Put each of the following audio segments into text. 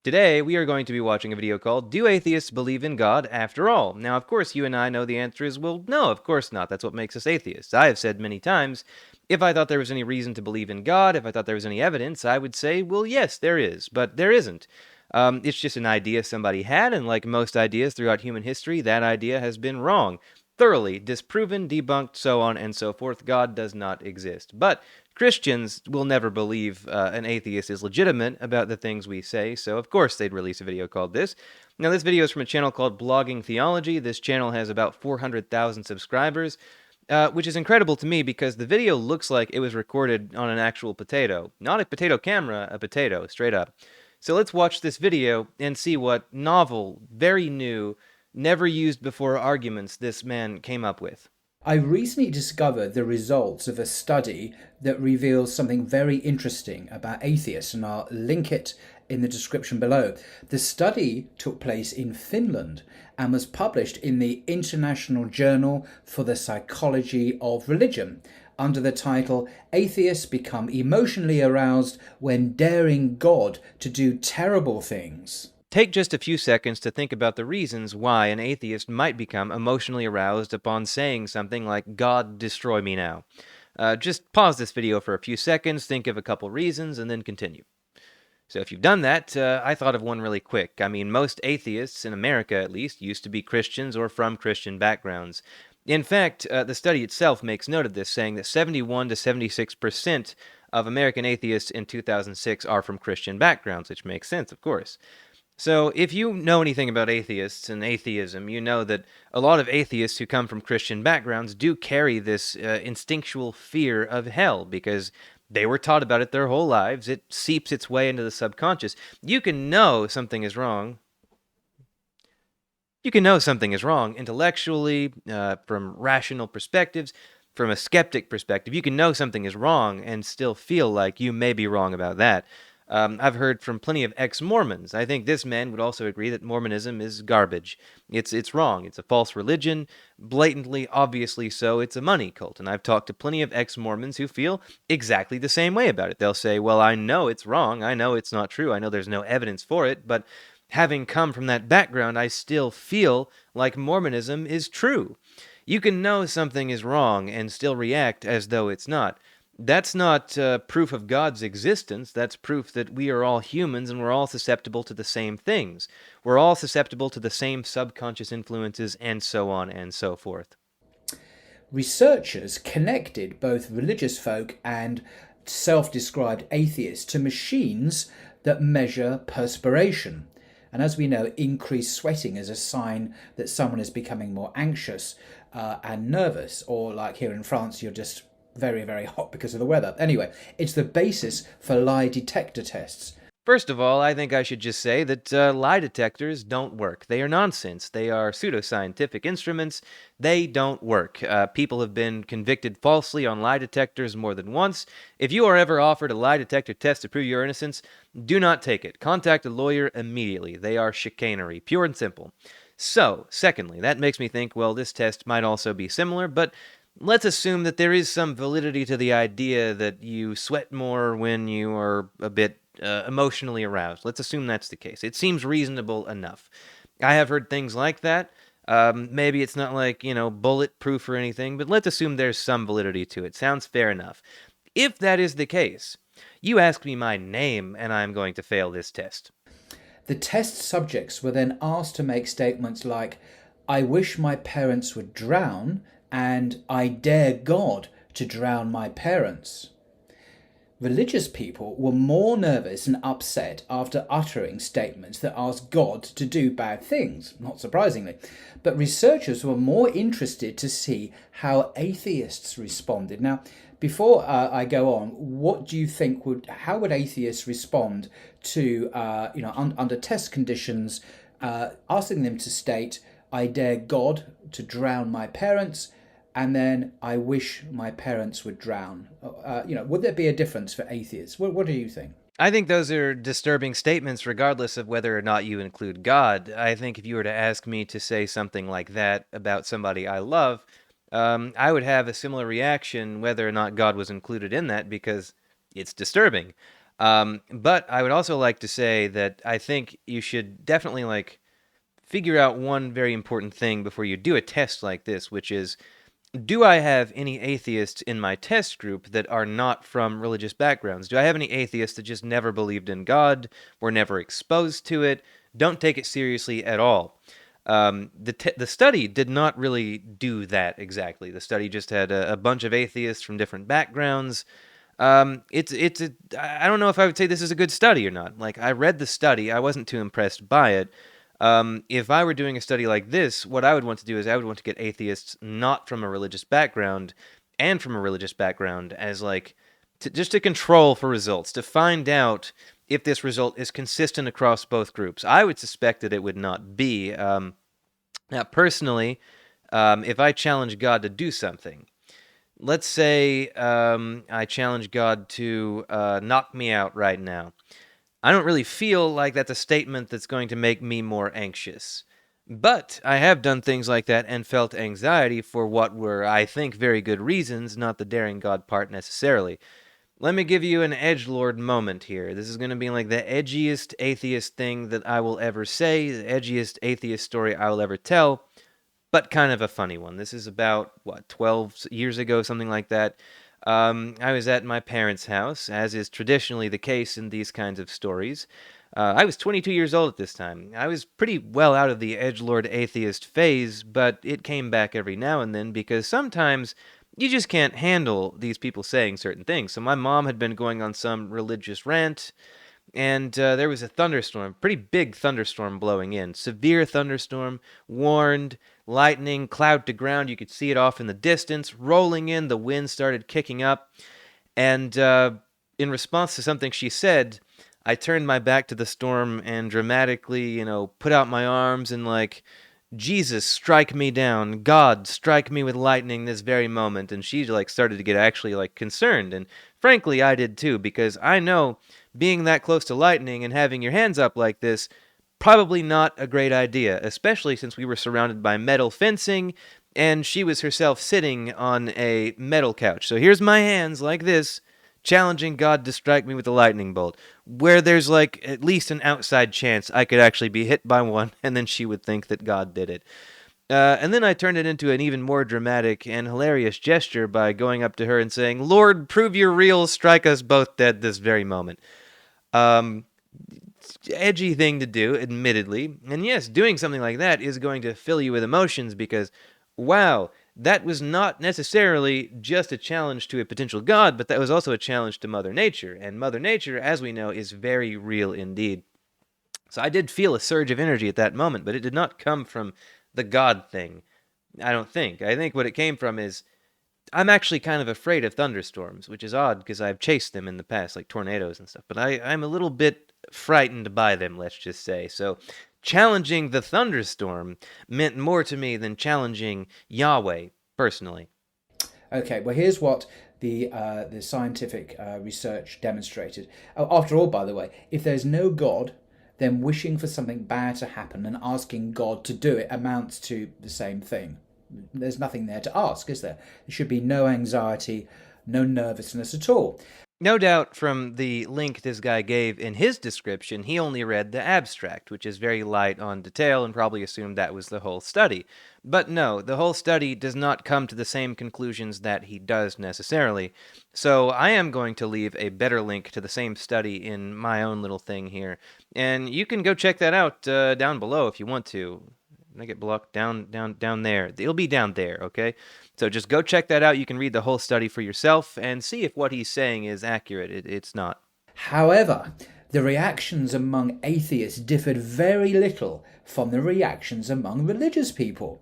Today, we are going to be watching a video called Do Atheists Believe in God After All? Now, of course, you and I know the answer is, well, no, of course not. That's what makes us atheists. I have said many times, if I thought there was any reason to believe in God, if I thought there was any evidence, I would say, well, yes, there is, but there isn't. It's just an idea somebody had, and like most ideas throughout human history, that idea has been wrong. Thoroughly disproven, debunked, so on and so forth. God does not exist. But Christians will never believe an atheist is legitimate about the things we say, so of course they'd release a video called this. Now, this video is from a channel called Blogging Theology. This channel has about 400,000 subscribers, which is incredible to me because the video looks like it was recorded on an actual potato. Not a potato camera, a potato, straight up. So let's watch this video and see what novel, very new, never used before arguments this man came up with. I recently discovered the results of a study that reveals something very interesting about atheists, and I'll link it in the description below. The study took place in Finland and was published in the International Journal for the Psychology of Religion under the title Atheists Become Emotionally Aroused When Daring God to Do Terrible Things. Take just a few seconds to think about the reasons why an atheist might become emotionally aroused upon saying something like, God, destroy me now. Just pause this video for a few seconds, think of a couple reasons, and then continue. So if you've done that, I thought of one really quick. I mean, most atheists, in America at least, used to be Christians or from Christian backgrounds. In fact, the study itself makes note of this, saying that 71 to 76% of American atheists in 2006 are from Christian backgrounds, which makes sense, of course. So, if you know anything about atheists and atheism, you know that a lot of atheists who come from Christian backgrounds do carry this instinctual fear of hell because they were taught about it their whole lives. It seeps its way into the subconscious. You can know something is wrong. You can know something is wrong intellectually, from rational perspectives, from a skeptic perspective. You can know something is wrong and still feel like you may be wrong about that. I've heard from plenty of ex-Mormons. I think this man would also agree that Mormonism is garbage. It's wrong. It's a false religion, blatantly, obviously so. It's a money cult. And I've talked to plenty of ex-Mormons who feel exactly the same way about it. They'll say, well, I know it's wrong. I know it's not true. I know there's no evidence for it. But having come from that background, I still feel like Mormonism is true. You can know something is wrong and still react as though it's not. That's not proof of God's existence. That's proof that we are all humans and we're all susceptible to the same things. We're all susceptible to the same subconscious influences and so on and so forth. Researchers connected both religious folk and self-described atheists to machines that measure perspiration. And as we know, increased sweating is a sign that someone is becoming more anxious and nervous, or like here in France, you're just very, very hot because of the weather. Anyway, it's the basis for lie detector tests. First of all, I think I should just say that lie detectors don't work. They are nonsense. They are pseudoscientific instruments. They don't work. People have been convicted falsely on lie detectors more than once. If you are ever offered a lie detector test to prove your innocence, do not take it. Contact a lawyer immediately. They are chicanery, pure and simple. So, secondly, that makes me think, well, this test might also be similar, but let's assume that there is some validity to the idea that you sweat more when you are a bit emotionally aroused. Let's assume that's the case. It seems reasonable enough. I have heard things like that. Maybe it's not like, bulletproof or anything, but let's assume there's some validity to it. Sounds fair enough. If that is the case, you ask me my name and I'm going to fail this test. The test subjects were then asked to make statements like, I wish my parents would drown, and I dare God to drown my parents. Religious people were more nervous and upset after uttering statements that asked God to do bad things, not surprisingly. But researchers were more interested to see how atheists responded. Now, before I go on, what do you think how would atheists respond to, under test conditions, asking them to state, I dare God to drown my parents, and then I wish my parents would drown. Would there be a difference for atheists? What do you think? I think those are disturbing statements regardless of whether or not you include God. I think if you were to ask me to say something like that about somebody I love, I would have a similar reaction whether or not God was included in that because it's disturbing. But I would also like to say that I think you should definitely figure out one very important thing before you do a test like this, which is, do I have any atheists in my test group that are not from religious backgrounds? Do I have any atheists that just never believed in God, were never exposed to it, don't take it seriously at all? The study did not really do that exactly. The study just had a bunch of atheists from different backgrounds. I don't know if I would say this is a good study or not. Like, I read the study, I wasn't too impressed by it. If I were doing a study like this, what I would want to do is I would want to get atheists not from a religious background and from a religious background as just to control for results, to find out if this result is consistent across both groups. I would suspect that it would not be. Now, personally, if I challenge God to do something, let's say I challenge God to knock me out right now. I don't really feel like that's a statement that's going to make me more anxious. But I have done things like that and felt anxiety for what were, I think, very good reasons, not the daring God part necessarily. Let me give you an edgelord moment here. This is going to be like the edgiest atheist thing that I will ever say, the edgiest atheist story I will ever tell, but kind of a funny one. This is about, 12 years ago, something like that. I was at my parents' house, as is traditionally the case in these kinds of stories. I was 22 years old at this time. I was pretty well out of the edgelord atheist phase, but it came back every now and then because sometimes you just can't handle these people saying certain things. So my mom had been going on some religious rant, and there was a thunderstorm, pretty big thunderstorm blowing in. Severe thunderstorm, warned, lightning, cloud to ground. You could see it off in the distance, rolling in. The wind started kicking up. And in response to something she said, I turned my back to the storm and dramatically, put out my arms and Jesus, strike me down. God, strike me with lightning this very moment. And she started to get actually concerned. And frankly, I did too, because I know being that close to lightning and having your hands up like this, probably not a great idea, especially since we were surrounded by metal fencing and she was herself sitting on a metal couch. So here's my hands like this, challenging God to strike me with a lightning bolt, where there's at least an outside chance I could actually be hit by one, and then she would think that God did it. And then I turned it into an even more dramatic and hilarious gesture by going up to her and saying, Lord, prove you're real, strike us both dead this very moment. Um, Edgy thing to do, admittedly. And yes, doing something like that is going to fill you with emotions because, wow, that was not necessarily just a challenge to a potential god, but that was also a challenge to Mother Nature. And Mother Nature, as we know, is very real indeed. So I did feel a surge of energy at that moment, but it did not come from the god thing. I don't think. I think what it came from is I'm actually kind of afraid of thunderstorms, which is odd because I've chased them in the past, like tornadoes and stuff. But I'm a little bit frightened by them, let's just say. So challenging the thunderstorm meant more to me than challenging Yahweh, personally. Okay, well, here's what the scientific research demonstrated. Oh, after all, by the way, if there's no God, then wishing for something bad to happen and asking God to do it amounts to the same thing. There's nothing there to ask, is there? There should be no anxiety, no nervousness at all. No doubt from the link this guy gave in his description, he only read the abstract, which is very light on detail and probably assumed that was the whole study. But no, the whole study does not come to the same conclusions that he does necessarily. So I am going to leave a better link to the same study in my own little thing here. And you can go check that out down below if you want to. I get blocked down there. It'll be down there, okay? So just go check that out. You can read the whole study for yourself and see if what he's saying is accurate. It's not. However, the reactions among atheists differed very little from the reactions among religious people.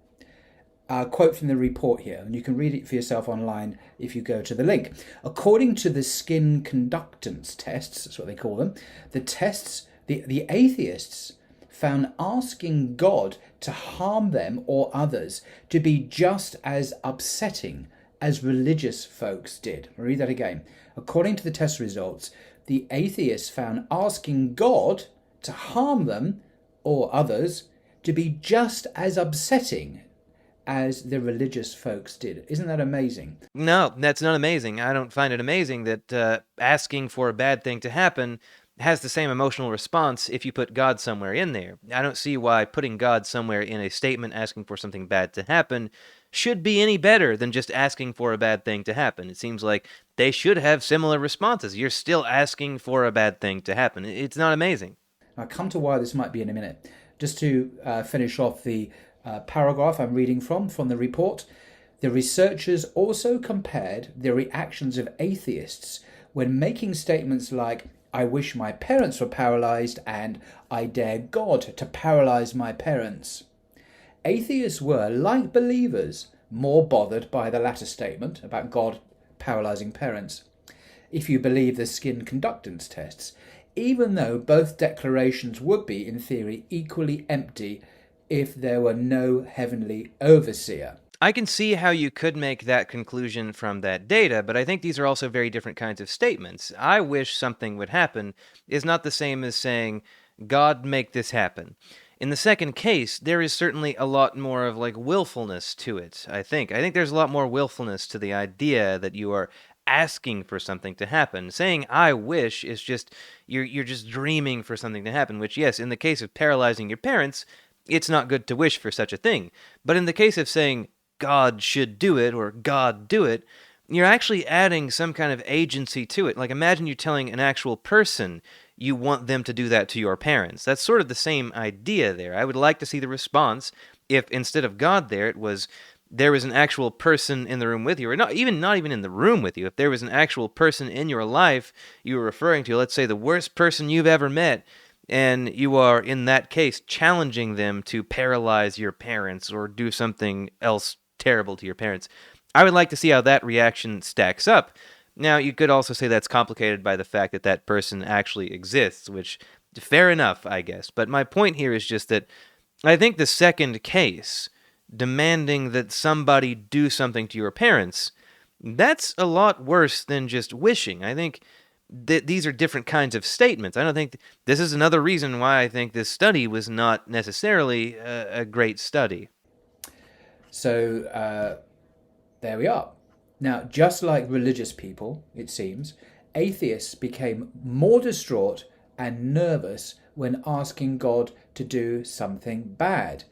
A quote from the report here, and you can read it for yourself online if you go to the link. According to the skin conductance tests, that's what they call them, the atheists found asking God to harm them or others to be just as upsetting as religious folks did. I'll read that again. According to the test results, the atheists found asking God to harm them or others to be just as upsetting as the religious folks did. Isn't that amazing? No, that's not amazing. I don't find it amazing that asking for a bad thing to happen has the same emotional response if you put God somewhere in there. I don't see why putting God somewhere in a statement asking for something bad to happen should be any better than just asking for a bad thing to happen. It seems like they should have similar responses. You're still asking for a bad thing to happen. It's not amazing. I'll come to why this might be in a minute. Just to finish off the paragraph I'm reading from the report, the researchers also compared the reactions of atheists when making statements like, I wish my parents were paralyzed and I dare God to paralyze my parents. Atheists were, like believers, more bothered by the latter statement about God paralyzing parents, if you believe the skin conductance tests, even though both declarations would be, in theory, equally empty if there were no heavenly overseer. I can see how you could make that conclusion from that data, but I think these are also very different kinds of statements. I wish something would happen is not the same as saying, God make this happen. In the second case, there is certainly a lot more of like willfulness to it, I think. I think there's a lot more willfulness to the idea that you are asking for something to happen. Saying I wish is just you're just dreaming for something to happen, which yes, in the case of paralyzing your parents, it's not good to wish for such a thing. But in the case of saying God should do it or God do it, you're actually adding some kind of agency to it. Like imagine you telling an actual person you want them to do that to your parents. That's sort of the same idea there. I would like to see the response if instead of God there was an actual person in the room with you, or not even in the room with you. If there was an actual person in your life you were referring to, let's say the worst person you've ever met, and you are in that case challenging them to paralyze your parents or do something else terrible to your parents. I would like to see how that reaction stacks up. Now, you could also say that's complicated by the fact that that person actually exists, which, fair enough, I guess. But my point here is just that I think the second case, demanding that somebody do something to your parents, that's a lot worse than just wishing. I think these are different kinds of statements. I don't think this is another reason why I think this study was not necessarily a great study. So there we are. Now, just like religious people, it seems, atheists became more distraught and nervous when asking God to do something bad.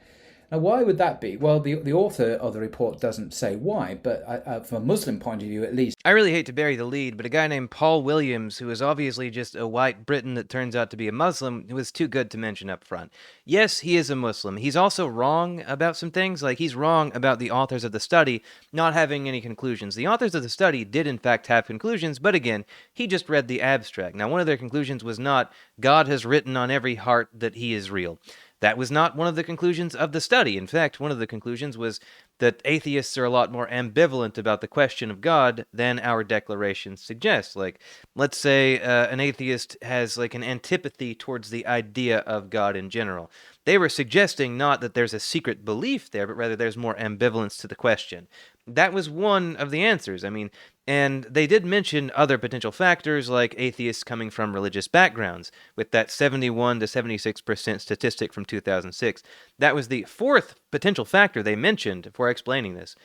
Now, why would that be? Well, the author of the report doesn't say why, but from a Muslim point of view, at least. I really hate to bury the lead, but a guy named Paul Williams, who is obviously just a white Briton that turns out to be a Muslim, was too good to mention up front. Yes, he is a Muslim. He's also wrong about some things, like he's wrong about the authors of the study not having any conclusions. The authors of the study did in fact have conclusions, but again, he just read the abstract. Now, one of their conclusions was not, God has written on every heart that he is real. That was not one of the conclusions of the study. In fact, one of the conclusions was that atheists are a lot more ambivalent about the question of God than our declarations suggest. Like, let's say an atheist has like an antipathy towards the idea of God in general. They were suggesting not that there's a secret belief there, but rather there's more ambivalence to the question. That was one of the answers. I mean, and they did mention other potential factors like atheists coming from religious backgrounds, with that 71 to 76% statistic from 2006. That was the fourth potential factor they mentioned before explaining this.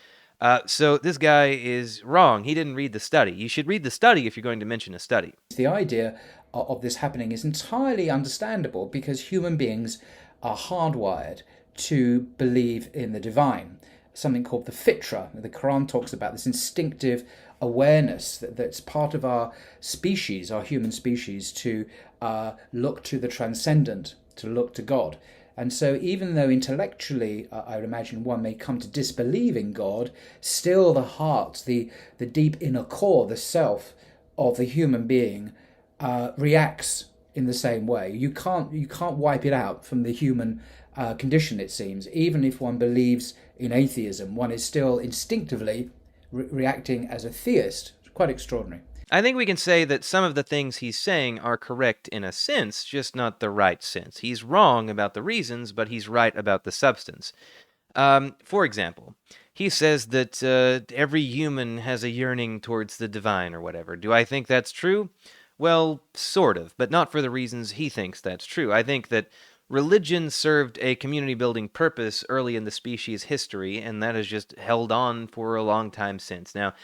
So this guy is wrong. He didn't read the study. You should read the study if you're going to mention a study. The idea of this happening is entirely understandable because human beings are hardwired to believe in the divine. Something called the fitra. The Quran talks about this instinctive awareness that's part of our species, our human species, to look to the transcendent, to look to God. And so even though intellectually, I would imagine one may come to disbelieve in God, still the heart, the deep inner core, the self of the human being reacts in the same way. You can't wipe it out from the human condition, it seems. Even if one believes in atheism, one is still instinctively reacting as a theist. It's quite extraordinary. I think we can say that some of the things he's saying are correct in a sense, just not the right sense. He's wrong about the reasons, but he's right about the substance. For example, he says that every human has a yearning towards the divine or whatever. Do I think that's true? Well, sort of, but not for the reasons he thinks that's true. I think that religion served a community building purpose early in the species' history, and that has just held on for a long time since. Now,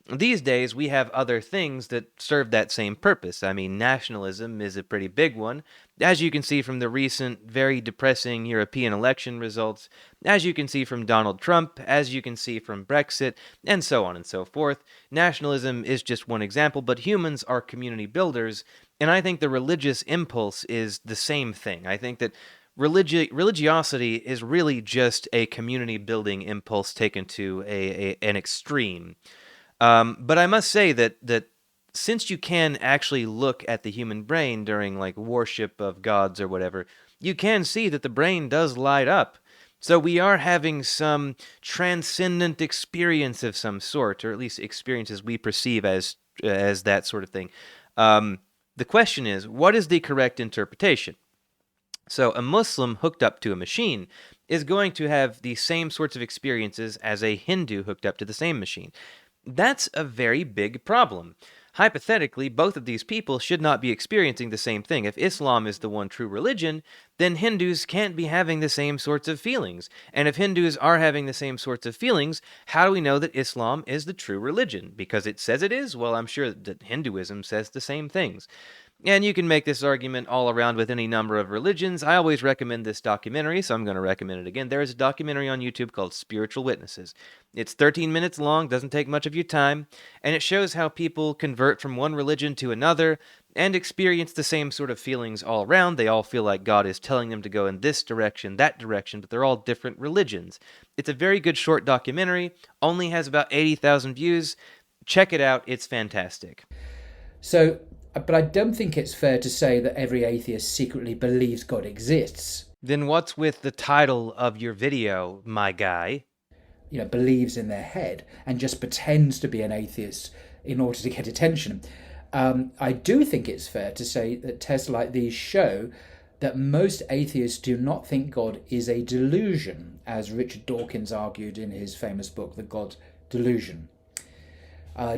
these days, we have other things that serve that same purpose. I mean, nationalism is a pretty big one, as you can see from the recent, very depressing European election results, as you can see from Donald Trump, as you can see from Brexit, and so on and so forth. Nationalism is just one example, but humans are community builders, and I think the religious impulse is the same thing. I think that religiosity is really just a community building impulse taken to an extreme. But I must say that since you can actually look at the human brain during like worship of gods or whatever, you can see that the brain does light up. So we are having some transcendent experience of some sort, or at least experiences we perceive as that sort of thing. Um, the question is, what is the correct interpretation? So a Muslim hooked up to a machine is going to have the same sorts of experiences as a Hindu hooked up to the same machine. That's a very big problem. Hypothetically, both of these people should not be experiencing the same thing. If Islam is the one true religion, then Hindus can't be having the same sorts of feelings. And if Hindus are having the same sorts of feelings, how do we know that Islam is the true religion? Because it says it is? Well, I'm sure that Hinduism says the same things. And you can make this argument all around with any number of religions. I always recommend this documentary, so I'm going to recommend it again. There is a documentary on YouTube called Spiritual Witnesses. It's 13 minutes long, doesn't take much of your time, and it shows how people convert from one religion to another and experience the same sort of feelings all around. They all feel like God is telling them to go in this direction, that direction, but they're all different religions. It's a very good short documentary, only has about 80,000 views. Check it out, it's fantastic. So, but I don't think it's fair to say that every atheist secretly believes God exists. Then what's with the title of your video, my guy? Believes in their head and just pretends to be an atheist in order to get attention. I do think it's fair to say that tests like these show that most atheists do not think God is a delusion, as Richard Dawkins argued in his famous book, The God Delusion.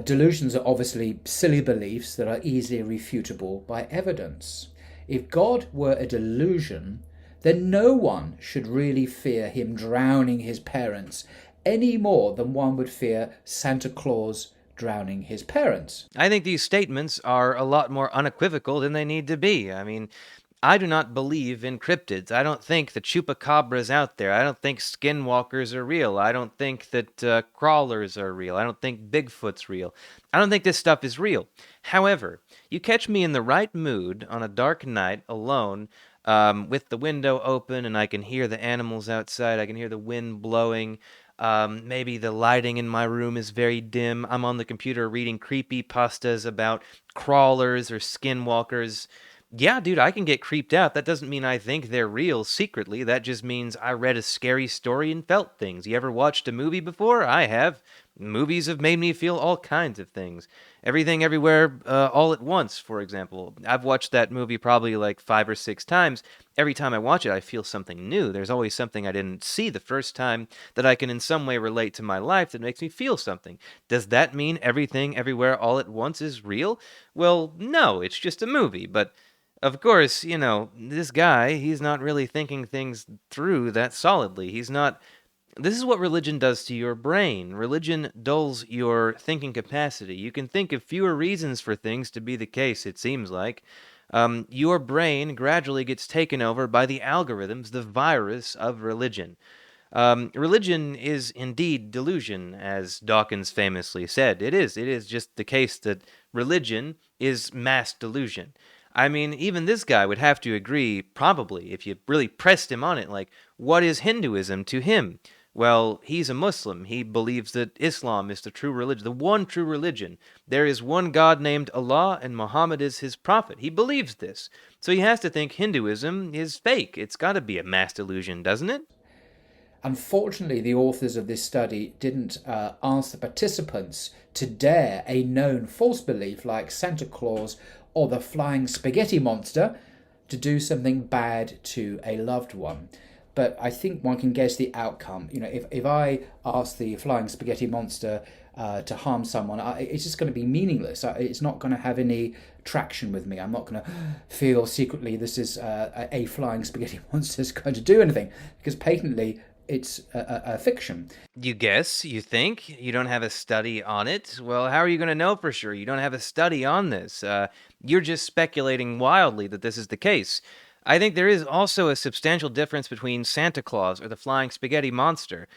Delusions are obviously silly beliefs that are easily refutable by evidence. If God were a delusion, then no one should really fear him drowning his parents any more than one would fear Santa Claus drowning his parents. I think these statements are a lot more unequivocal than they need to be. I mean, I do not believe in cryptids. I don't think the chupacabras out there. I don't think skinwalkers are real. I don't think that crawlers are real. I don't think Bigfoot's real. I don't think this stuff is real. However, you catch me in the right mood on a dark night alone with the window open and I can hear the animals outside. I can hear the wind blowing. Maybe the lighting in my room is very dim. I'm on the computer reading creepy pastas about crawlers or skinwalkers. Yeah, dude, I can get creeped out. That doesn't mean I think they're real secretly. That just means I read a scary story and felt things. You ever watched a movie before? I have. Movies have made me feel all kinds of things. Everything, Everywhere, All at Once, for example. I've watched that movie probably like 5 or 6 times. Every time I watch it, I feel something new. There's always something I didn't see the first time that I can in some way relate to my life that makes me feel something. Does that mean Everything, Everywhere, All at Once is real? Well, no, it's just a movie, but of course, this guy, he's not really thinking things through that solidly. He's not. This is what religion does to your brain. Religion dulls your thinking capacity. You can think of fewer reasons for things to be the case, it seems like. Your brain gradually gets taken over by the algorithms, the virus of religion. Religion is indeed delusion, as Dawkins famously said. It is. It is just the case that religion is mass delusion. I mean, even this guy would have to agree, probably, if you really pressed him on it, like, what is Hinduism to him? Well, he's a Muslim. He believes that Islam is the true religion, the one true religion. There is one God named Allah, and Muhammad is his prophet. He believes this. So he has to think Hinduism is fake. It's got to be a mass delusion, doesn't it? Unfortunately, the authors of this study didn't ask the participants to dare a known false belief like Santa Claus or the flying spaghetti monster to do something bad to a loved one. But I think one can guess the outcome. If I ask the flying spaghetti monster to harm someone, it's just going to be meaningless. It's not going to have any traction with me. I'm not going to feel secretly this is a flying spaghetti monster is going to do anything, because patently it's a fiction. You guess, you think, you don't have a study on it. Well, how are you going to know for sure? You don't have a study on this. You're just speculating wildly that this is the case. I think there is also a substantial difference between Santa Claus or the flying spaghetti monster.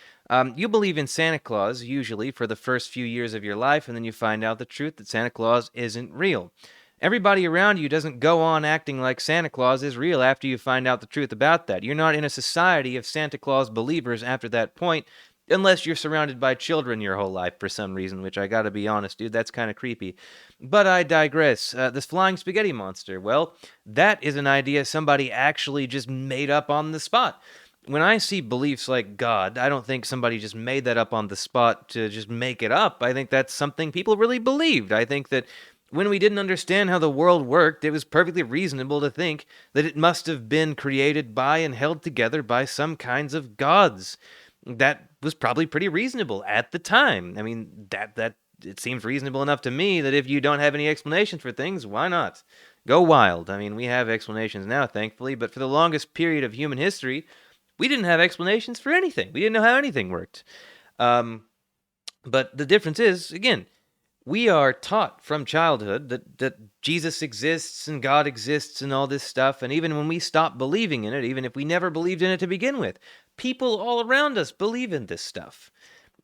You believe in Santa Claus, usually, for the first few years of your life, and then you find out the truth that Santa Claus isn't real. Everybody around you doesn't go on acting like Santa Claus is real after you find out the truth about that. You're not in a society of Santa Claus believers after that point, unless you're surrounded by children your whole life for some reason, which I gotta be honest, dude, that's kind of creepy. But I digress. This flying spaghetti monster, well, that is an idea somebody actually just made up on the spot. When I see beliefs like God, I don't think somebody just made that up on the spot to just make it up. I think that's something people really believed. I think that when we didn't understand how the world worked, it was perfectly reasonable to think that it must have been created by and held together by some kinds of gods. That was probably pretty reasonable at the time. I mean, that it seems reasonable enough to me that if you don't have any explanation for things, why not? Go wild. I mean, we have explanations now, thankfully, but for the longest period of human history, we didn't have explanations for anything. We didn't know how anything worked. Um, but the difference is, again, we are taught from childhood that Jesus exists and God exists and all this stuff. And even when we stop believing in it, even if we never believed in it to begin with, people all around us believe in this stuff.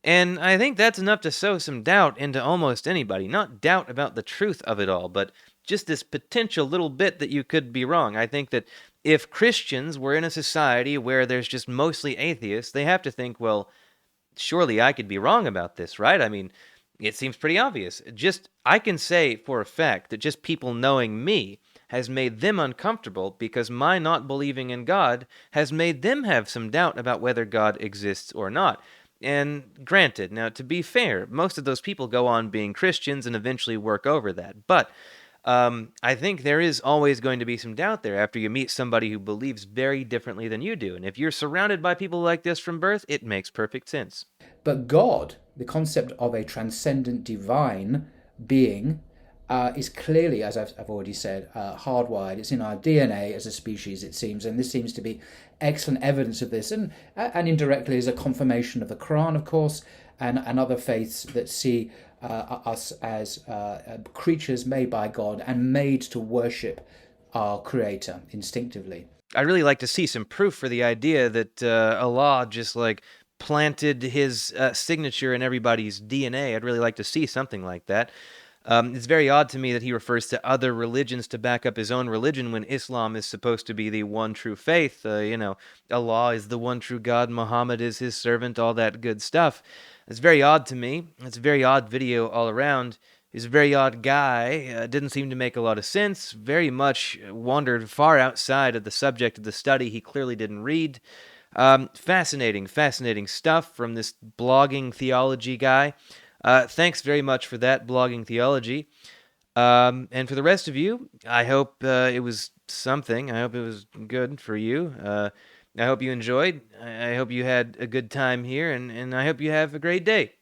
And I think that's enough to sow some doubt into almost anybody. Not doubt about the truth of it all, but just this potential little bit that you could be wrong. I think that if Christians were in a society where there's just mostly atheists, they have to think, well, surely I could be wrong about this, right? I mean, it seems pretty obvious. Just, I can say for a fact that just people knowing me has made them uncomfortable because my not believing in God has made them have some doubt about whether God exists or not. And granted, now to be fair, most of those people go on being Christians and eventually work over that. But I think there is always going to be some doubt there after you meet somebody who believes very differently than you do. And if you're surrounded by people like this from birth, it makes perfect sense. But God, the concept of a transcendent divine being, is clearly, as I've already said, hardwired. It's in our DNA as a species, it seems, and this seems to be excellent evidence of this, and indirectly is a confirmation of the Quran, of course, and other faiths that see us as creatures made by God and made to worship our Creator instinctively. I'd really like to see some proof for the idea that Allah just like planted his signature in everybody's DNA. I'd really like to see something like that. It's very odd to me that he refers to other religions to back up his own religion when Islam is supposed to be the one true faith. Allah is the one true God, Muhammad is his servant, all that good stuff. It's very odd to me. It's a very odd video all around. He's a very odd guy. Didn't seem to make a lot of sense. Very much wandered far outside of the subject of the study he clearly didn't read. Fascinating, fascinating stuff from this blogging theology guy. Thanks very much for that, Blogging Theology. And for the rest of you, I hope it was something. I hope it was good for you. I hope you enjoyed. I hope you had a good time here, and I hope you have a great day.